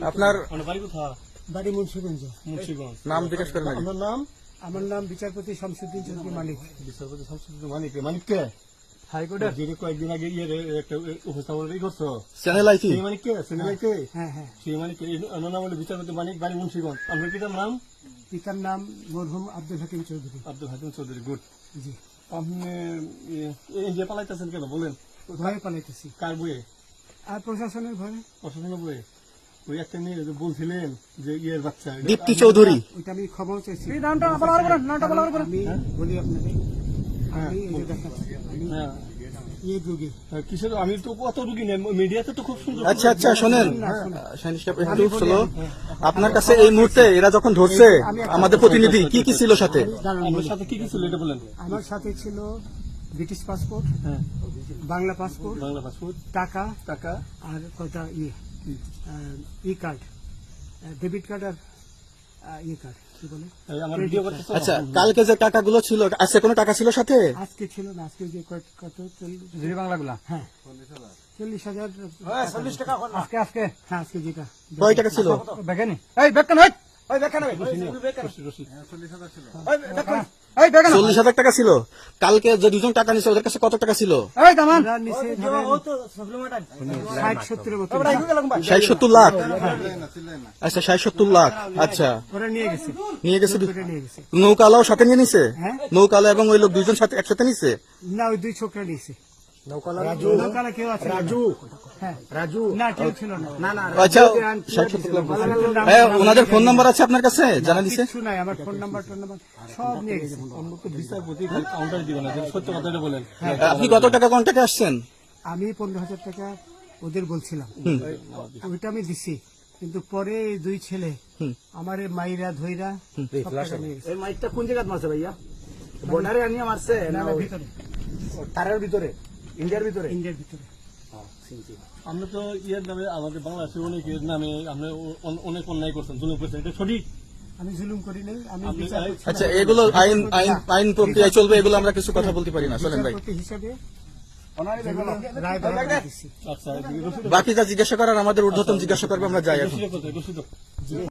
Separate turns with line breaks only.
আপনার
বাড়ি মুন্সিগঞ্জ।
নাম জিজ্ঞেস করেন আগে।
আমার নাম বিচারপতি শামসুদ্দিন চৌধুরী মানিক।
বিচারপতি শামসুদ্দিন মানিক। মানিককে হাইকোর্টের যিনি কয়েকদিন আগে একটা উপস্থাপন করছো
চ্যানেল আইছি
সেই মানিককে চ্যানেলকে
হ্যাঁ হ্যাঁ।
সেই মানিক নাম হলো বিচারপতি মানিক, বাড়ি মুন্সিগঞ্জ। আপনার পিতার নাম?
পিতার নাম মরহুম আব্দুল হাকিম চৌধুরী।
আব্দুল হাকিম চৌধুরী। গুড।
জি।
আপনি ইন্ডিয়া পালাইতেছেন কেন বলেন?
ভয়ে পালাইতেছি।
কার বইয়ে?
আর প্রশাসনের ভয়ে।
প্রশাসনের বইয়ে? ওই একটা মেয়ে যে বলছিলেন যে ইয়ের বাচ্চা
দীপ্তি চৌধুরী।
ওইটা আমি ক্ষমাও চাইছি।
আমি
বলি আপনাকে, আমি এই যে দেখাচ্ছি, আমি
হ্যাঁ
ইয়ে রোগী।
কিসের? আমি তো কত রুগী নেই, মিডিয়াতে তো খুব সুন্দর।
আচ্ছা আচ্ছা শোনেন শাহিন সাহেব, একটু স্লো। আপনার কাছে এই মুহূর্তে এরা যখন ধরছে আমাদের প্রতিনিধি কি কি ছিল সাথে?
আপনার সাথে কি কি ছিল এটা বলেন।
আমার সাথে ছিল ব্রিটিশ পাসপোর্ট,
হ্যাঁ,
বাংলা পাসপোর্ট,
বাংলা পাসপোর্ট,
টাকা
টাকা,
আর কটা ই কার্ড, ডেবিট কার্ড আর ই কার্ড, কি বলে
এই আমার ভিডিও করতেছ।
আচ্ছা কালকে যে টাকাগুলো ছিল, আজকে কোনো টাকা ছিল সাথে?
আজকে ছিল না, আজকে যে কত
জি বাংলাগুলা।
হ্যাঁ 40,000
টাকা আজকে আজকে
হ্যাঁ আজকে যেটা
কয় টাকা ছিল?
বেকানি এই বেকান এই ওই বেকান এই
40,000 টাকা ছিল। কালকে যে দুজন টাকা নিছে ওদের কাছে কত টাকা ছিল?
এই দামান
ওরা নিচে 60-70 মতো
60-70 লাখ। আচ্ছা 60-70 লাখ। আচ্ছা
ওরা নিয়ে গেছে,
নিয়ে গেছে।
ওটা নিয়ে গেছে।
নৌকালাও সাথে নিয়ে নিছে?
হ্যাঁ।
নৌকালা এবং ওই লোক দুইজন সাথে একসাথে নিছে?
না, ওই দুই ছোকরা নিয়েছে। নৌকালা কেউ আছে? হ্যাঁ রাজু না, কেউ ছিল না।
আচ্ছা 60-70 লাখ। হ্যাঁ, ওনাদের ফোন নাম্বার আছে আপনার কাছে? জানা দিছে?
কিছু নাই, আমার ফোন নাম্বার সব নিয়ে গেছে।
বিচারপতি কাউন্টার দিবেন না, সত্য কথাটা বলেন।
আপনি কত টাকা কন্ট্যাক্টে আসছেন?
আমি 15,000 টাকা ওদের বলছিলাম, ওইটা আমি দিছি, কিন্তু পরে এই দুই ছেলে আমার মাইরা ধইরা সব টাকা নিয়ে গেছে।
এই মাইকটা কোন জায়গায় মারছে ভাইয়া? বর্ডারে আনিয়ে মারছে
না,
না
না,
ওই
ভিতরে,
তারের ভিতরে, ইন্ডিয়ার ভিতরে?
ইন্ডিয়ার ভিতরে।
আমরা তো ইয়ের নামে আমাদের বাংলাদেশের অনেকের নামে আমরা অনেক অন্যায় করছেন, জুলুম করছেন, এটা সঠিক?
আমি জুলুম করি নাই, আমি
আপনি-
বিচারপতি
আচ্ছা এগুলো আইন আইন আইন প্রক্রিয়ায় চলবে, এগুলো আমরা কিছু কথা বলতে পারি না। চলেন ভাই,
বিচারপতি হিসাবে যেগুলো রায় বরাবর দিচ্ছি।
আচ্ছা
বাকি যা জিজ্ঞাসা করার আমাদের ঊর্ধ্বতন জিজ্ঞাসা করবে, আমরা যাই এখন।
রসিদ